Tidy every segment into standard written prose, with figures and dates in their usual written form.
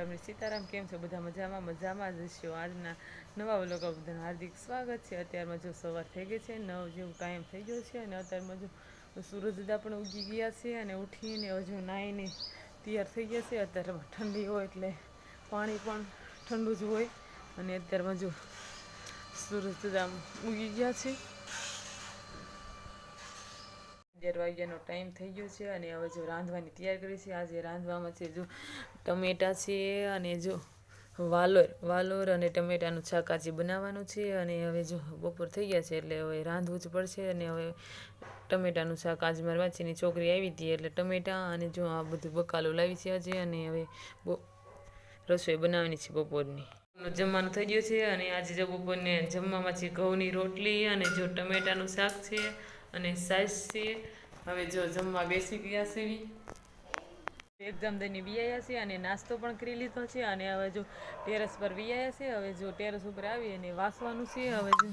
રામ સીતારામ। કેમ છો બધા? મજામાં જ હશો। આજના નવા વ્લોગમાં બધાનું હાર્દિક સ્વાગત છે। અત્યારમાં જો સવાર થઈ ગઈ છે, 9 જેવું ટાઈમ થઈ ગયો છે અને અત્યારમાં જો સૂરજદા પણ ઉગી ગયા છે અને ઉઠીને હજુ નાહીને તૈયાર થઈ ગયા છે। અત્યારમાં ઠંડી હોય એટલે પાણી પણ ઠંડુ જ હોય અને અત્યારમાં જો સૂરજદા ઉગી ગયા છે। 11 વાગ્યાનો ટાઈમ થઈ ગયો છે અને હવે જો રાંધવાની તૈયાર કરી છે। આજે રાંધવામાં છે જો ટમેટા છે અને જો વાલોર અને ટમેટાનું શાક આજે બનાવવાનું છે અને હવે જો બપોર થઈ ગયા છે એટલે હવે રાંધવું જ પડશે। અને હવે ટમેટાનું શાક આજે મારી વાંચીની છોકરી આવી હતી એટલે ટમેટા અને જો આ બધું બકાલું લાવી છે આજે અને હવે રસોઈ બનાવવાની છે બપોરની। જમવાનું થઈ ગયું છે અને આજે જો બપોરને જમવામાં છે ઘઉંની રોટલી અને જો ટમેટાનું શાક છે અને સાઈઝ છે। હવે જો જમવા બેસી ગયા છે, એક્ઝામ દઈને વિયાયા છે અને નાસ્તો પણ કરી લીધો છે અને હવે જો ટેરેસ પર વિયાયા છે। હવે જો ટેરેસ ઉપર આવી અને વાસવાનું છે। હવે જો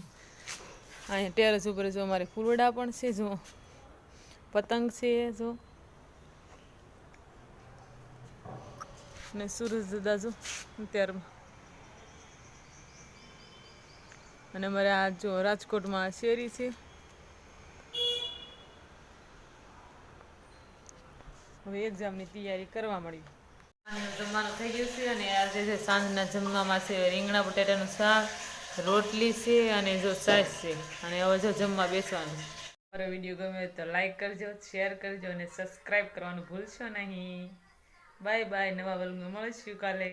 અહીંયા ટેરેસ ઉપર જો અમારે ફૂલડા પણ છે, જો પતંગ છે જો ને સૂરજ દાદા જો અત્યારમાં અને અમારે આ જો રાજકોટમાં શેરી છે। હવે એક્ઝામની તૈયારી કરવા મળી। જમવાનું થઈ ગયું છે અને આજે જે સાંજના જમવામાં છે રીંગણા બટાટાનું શાક, રોટલી છે અને જો છાશ છે અને હવે જો જમવા બેસવાનું। મારો વિડીયો ગમે તો લાઈક કરજો, શેર કરજો અને સબસ્ક્રાઈબ કરવાનું ભૂલશો નહીં। Bye bye. નવા વ્લોગમાં મળીશું કાલે।